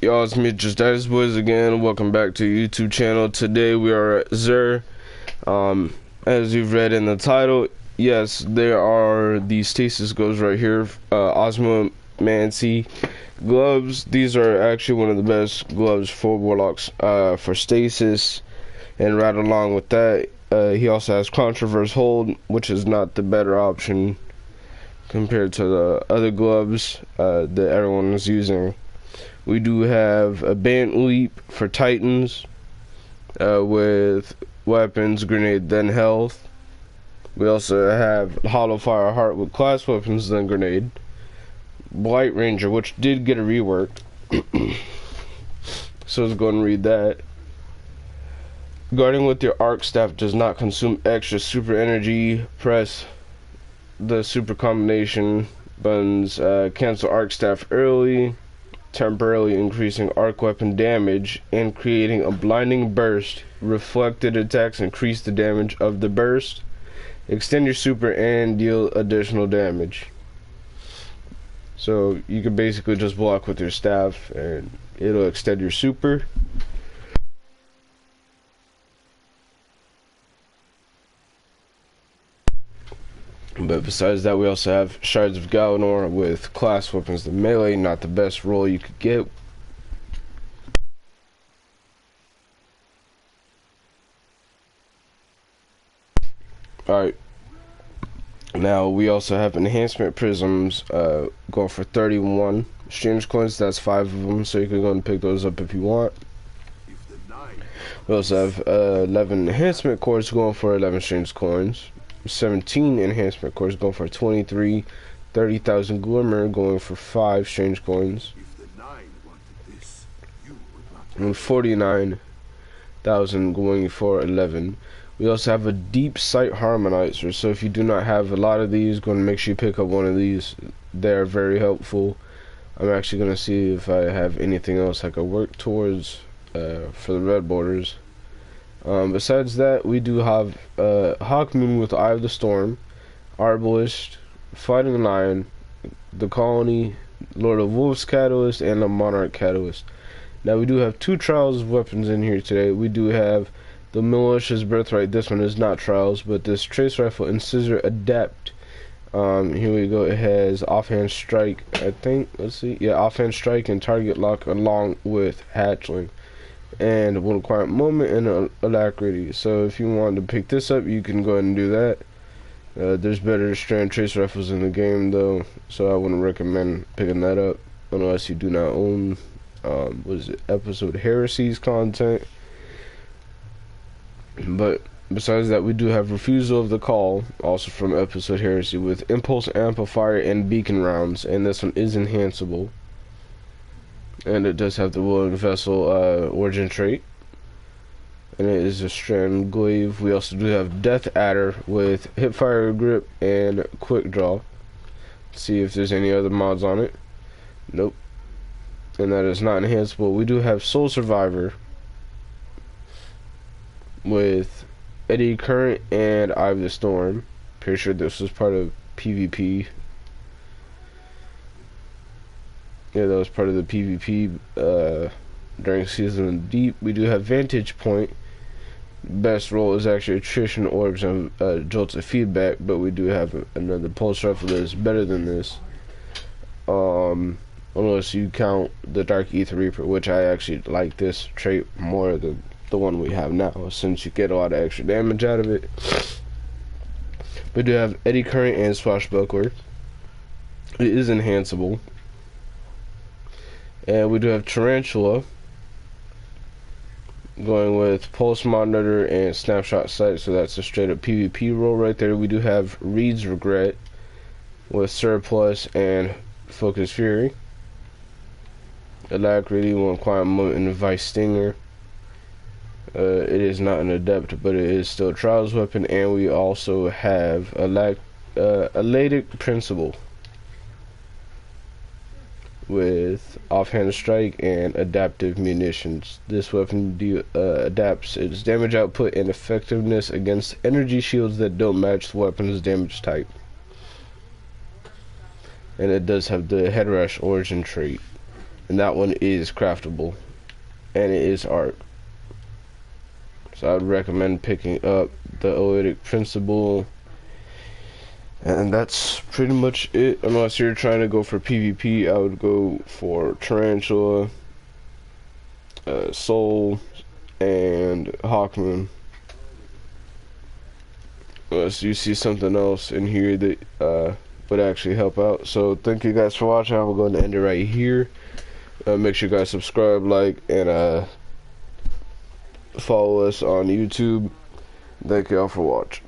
Y'all, it's me, just Dice Boys again. Welcome back to your YouTube channel. Today we are at Zer. As you've read in the title, yes, there are these stasis gloves right here. Osmomancy gloves. These are actually one of the best gloves for warlocks for stasis. And right along with that, he also has Controverse Hold, which is not the better option compared to the other gloves that everyone is using. We do have a Band Leap for Titans with weapons, grenade, then health. We also have Hollow Fire Heart with class weapons, then grenade. Blight Ranger, which did get a rework. So let's go and read that. Guarding with your arc staff does not consume extra super energy. Press the super combination buttons. Cancel arc staff early, temporarily increasing arc weapon damage and creating a blinding burst. Reflected attacks increase the damage of the burst. Extend your super and deal additional damage. So you can basically just block with your staff and it'll extend your super. But besides that, we also have Shards of Galanor with class weapons. The melee, not the best roll you could get. Alright. Now, we also have Enhancement Prisms going for 31 exchange coins. That's 5 of them, so you can go and pick those up if you want. We also have 11 Enhancement Cores going for 11 exchange coins. 17 enhancement cores going for 23, 30,000 glimmer going for 5 strange coins, and 49,000 going for 11. We also have a deep sight harmonizer, so if you do not have a lot of these, go and make sure you pick up one of these. They're very helpful. I'm actually going to see if I have anything else I could work towards for the red borders. Besides that, we do have Hawkmoon with Eye of the Storm, Arbalist, Fighting Lion, the Colony, Lord of Wolves Catalyst, and the Monarch Catalyst. Now we do have 2 Trials of weapons in here today. We do have the Militia's Birthright. This one is not Trials, but this Trace Rifle and Scissor Adept. Here we go. It has Offhand Strike, I think. Let's see. Yeah, Offhand Strike and Target Lock along with Hatchling. And One Quiet Moment and Alacrity. So if you want to pick this up, you can go ahead and do that. There's better strand trace rifles in the game though, so I wouldn't recommend picking that up unless you do not own what is it, Episode Heresies content. But besides that, we do have Refusal of the Call, also from Episode Heresy, with Impulse Amplifier and Beacon Rounds, and this one is enhanceable. And it does have the Willing Vessel origin trait. And it is a strand glaive. We also do have Death Adder with Hipfire Grip and Quick Draw. Let's see if there's any other mods on it. Nope. And that is not enhanceable. We do have Soul Survivor with Eddy Current and Eye of the Storm. Pretty sure this was part of PvP. Yeah, that was part of the PvP during Season of Deep. We do have Vantage Point. Best roll is actually Attrition, Orbs, and Jolts of Feedback, but we do have another Pulse Rifle that is better than this. Unless you count the Dark Ether Reaper, which I actually like this trait more than the one we have now, since you get a lot of extra damage out of it. We do have Eddy Current and Swashbuckler. It is enhanceable. And we do have Tarantula going with Pulse Monitor and Snapshot Sight, so that's a straight up PvP roll right there. We do have Reed's Regret with Surplus and Focus Fury. Alacrity, One Quiet Moment, and Vice Stinger. It is not an Adept, but it is still a Trials weapon, and we also have Elatic Principle with Offhand Strike and Adaptive Munitions. This weapon adapts its damage output and effectiveness against energy shields that don't match the weapon's damage type. And it does have the Head Rush origin trait. and that one is craftable, and it is arc. So I'd recommend picking up the Oidic Principle, and that's pretty much it. Unless you're trying to go for PvP, I would go for Tarantula, Soul, and Hawkmoon. Unless you see something else in here that would actually help out. So thank you guys for watching. I'm going to end it right here. Make sure you guys subscribe, like, and follow us on YouTube. Thank y'all for watching.